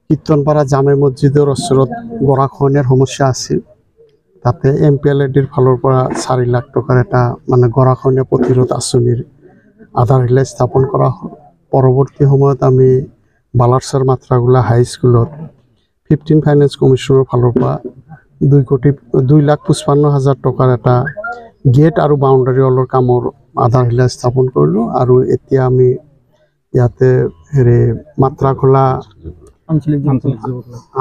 কীৰ্তনপাড়া জামে মসজিদেৰ ওচৰত গৰাখহনীয়াৰ সমস্যা আছিল। তাতে MPLADৰ ফালৰ পৰা 4 লাখ টকাৰ এটা মানে গৰাখহনীয়া প্ৰতিৰোধ আঁচনিৰ আধাৰশিলা স্থাপন কৰা হ'ল। পৰৱৰ্তী সময়ত আমি বালাৰছাৰ মাত্ৰাগোলা হাইস্কুলত 15 ফাইনেন্স কমিশ্যনৰ ফালৰ পৰা 2,55,000 টকাৰ এটা গেট আৰু বাউণ্ডাৰী ৱালৰ কামৰ আধাৰশিলা স্থাপন কৰিলোঁ। আৰু এতিয়া আমি ইয়াতে মাত্ৰাখোলা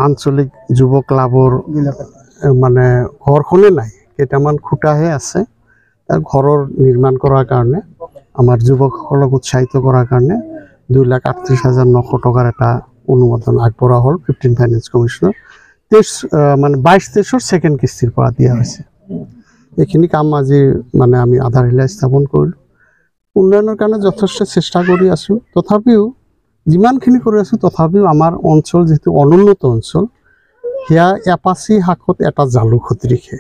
আঞ্চলিক যুৱ ক্লাবৰ মানে ঘৰখনে নাই, কেইটামান খুঁটাহে আছে। তাৰ ঘৰৰ নিৰ্মাণ কৰাৰ কাৰণে আমাৰ যুৱকসকলক উৎসাহিত কৰাৰ কাৰণে 2,38,900 টকাৰ এটা অনুমোদন আগবঢ়া হ'ল 15 ফাইনেন্স কমিশ্যনৰ 22-23 ছেকেণ্ড কিস্তিৰ পৰা দিয়া হৈছে। এইখিনি কাম আজি মানে আমি আধাৰশিলা স্থাপন কৰিলোঁ। উন্নয়নৰ কাৰণে যথেষ্ট চেষ্টা কৰি আছোঁ, তথাপিও যিমানখিনি কৰি আছোঁ তথাপিও আমাৰ অঞ্চল যিটো অনুন্নত অঞ্চল সেয়া এপাচি শাকত এটা জালুক সদৃশে।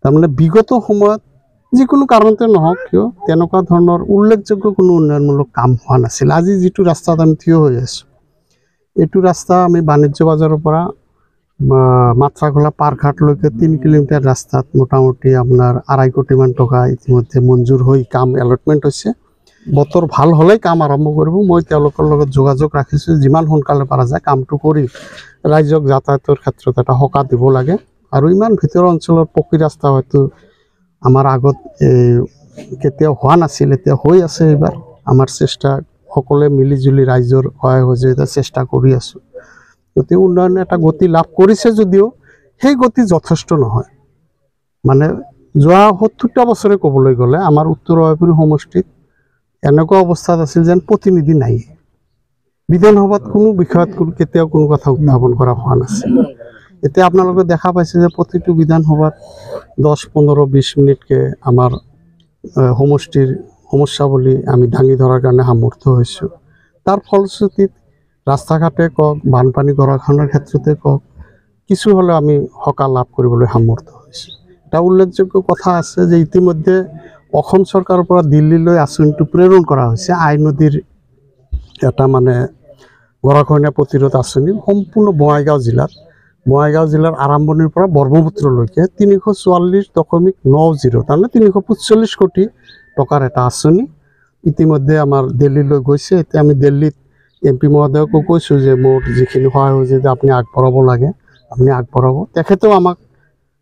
তাৰমানে বিগত সময়ত যিকোনো কাৰণতে নহওক কিয় তেনেকুৱা ধৰণৰ উল্লেখযোগ্য কোনো উন্নয়নমূলক কাম হোৱা নাছিল। আজি যিটো ৰাস্তাত আমি থিয় হৈ আছোঁ, এইটো ৰাস্তা আমি বাণিজ্য বজাৰৰ পৰা মাত্ৰাখোলা পাৰঘাটলৈকে 3 কিলোমিটাৰ ৰাস্তাত মোটামুটি আপোনাৰ 2.5 কোটিমান টকা ইতিমধ্যে মঞ্জুৰ হৈ কাম এলটমেণ্ট হৈছে। বতৰ ভাল হ'লেই কাম আৰম্ভ কৰিব। মই তেওঁলোকৰ লগত যোগাযোগ ৰাখিছোঁ, যিমান সোনকালে পৰা যায় কামটো কৰি ৰাইজক যাতায়াতৰ ক্ষেত্ৰত এটা সকাহ দিব লাগে। আৰু ইমান ভিতৰৰ অঞ্চলৰ পকী ৰাস্তা হয়তো আমাৰ আগত কেতিয়াও হোৱা নাছিল, এতিয়া হৈ আছে। এইবাৰ আমাৰ চেষ্টা সকলোৱে মিলিজুলি ৰাইজৰ সহায় সহযোগিতা চেষ্টা কৰি আছোঁ। গতিকে উন্নয়নে এটা গতি লাভ কৰিছে যদিও সেই গতি যথেষ্ট নহয়। মানে যোৱা 70টা বছৰে ক'বলৈ গ'লে আমাৰ উত্তৰ অভয়পুৰী সমষ্টিত এনেকুৱা অৱস্থাত আছিল যেন প্ৰতিনিধি নাই। বিধানসভাত কোনো বিষয়ত কেতিয়াও কোনো কথা উত্থাপন কৰা হোৱা নাছিল। এতিয়া আপোনালোকে দেখা পাইছে যে প্ৰতিটো বিধানসভাত 10-15-20 মিনিটকৈ আমাৰ সমষ্টিৰ সমস্যা বুলি আমি দাঙি ধৰাৰ কাৰণে সামৰ্থ্য হৈছোঁ। তাৰ ফলশ্ৰুতিত ৰাস্তা ঘাটে কওক, বানপানী গৰাখহনীয়াৰ ক্ষেত্ৰতে কওক, কিছু হ'লেও আমি সকাহ লাভ কৰিবলৈ সামৰ্থ্য হৈছোঁ। এটা উল্লেখযোগ্য কথা আছে যে ইতিমধ্যে অসম চৰকাৰৰ পৰা দিল্লীলৈ আঁচনিটো প্ৰেৰণ কৰা হৈছে। আই নদীৰ এটা মানে গৰাখহনীয়া প্ৰতিৰোধ আঁচনি সম্পূৰ্ণ বঙাইগাঁও জিলাৰ আৰম্ভণিৰ পৰা ব্ৰহ্মপুত্ৰলৈকে 344.90 তাৰমানে 345 কোটি টকাৰ এটা আঁচনি ইতিমধ্যে আমাৰ দিল্লীলৈ গৈছে। এতিয়া আমি দিল্লীত MP মহোদয়কো কৈছোঁ যে মোৰ যিখিনি সহায় হৈছে যে আপুনি আগবঢ়াব লাগে আপুনি আগবঢ়াব। তেখেতেও আমাক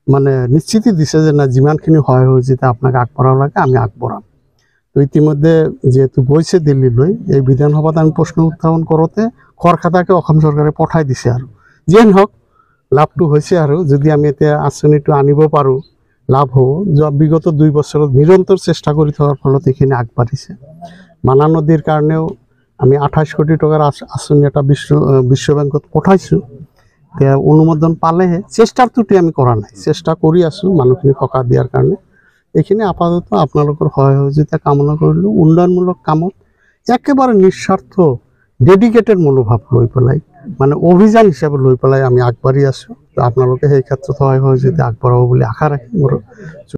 মানে নিশ্চিতি দিছে যে না যিমানখিনি সহায় হৈছে আপোনাক আগবঢ়াব লাগে আমি আগবঢ়াম। তো ইতিমধ্যে যেহেতু গৈছে দিল্লীলৈ, এই বিধানসভাত আমি প্ৰশ্ন উত্থাপন কৰোঁতে খৰখেদাকে অসম চৰকাৰে পঠাই দিছে। আৰু যিয়ে নহওক লাভটো হৈছে। আৰু যদি আমি এতিয়া আঁচনিটো আনিব পাৰোঁ লাভ হ'ব। যোৱা বিগত 2 বছৰত নিৰন্তৰ চেষ্টা কৰি থকাৰ ফলত এইখিনি আগবাঢ়িছে। মানা নদীৰ কাৰণেও আমি 28 কোটি টকাৰ আঁচনি এটা বিশ্ব বেংকত পঠাইছোঁ। এতিয়া অনুমোদন পালেহে, চেষ্টাৰ ত্ৰুটি আমি কৰা নাই, চেষ্টা কৰি আছোঁ মানুহখিনি সকাহ দিয়াৰ কাৰণে। এইখিনি আপাতত আপোনালোকৰ সহায় সহযোগিতা কামনা কৰিলোঁ। উন্নয়নমূলক কামত একেবাৰে নিস্বাৰ্থ ডেডিকেটেড মনোভাৱ লৈ পেলাই মানে অভিযান হিচাপে লৈ পেলাই আমি আগবাঢ়ি আছোঁ। আপোনালোকে সেই ক্ষেত্ৰত সহায় সহযোগিতা আগবঢ়াব বুলি আশা ৰাখি মোৰ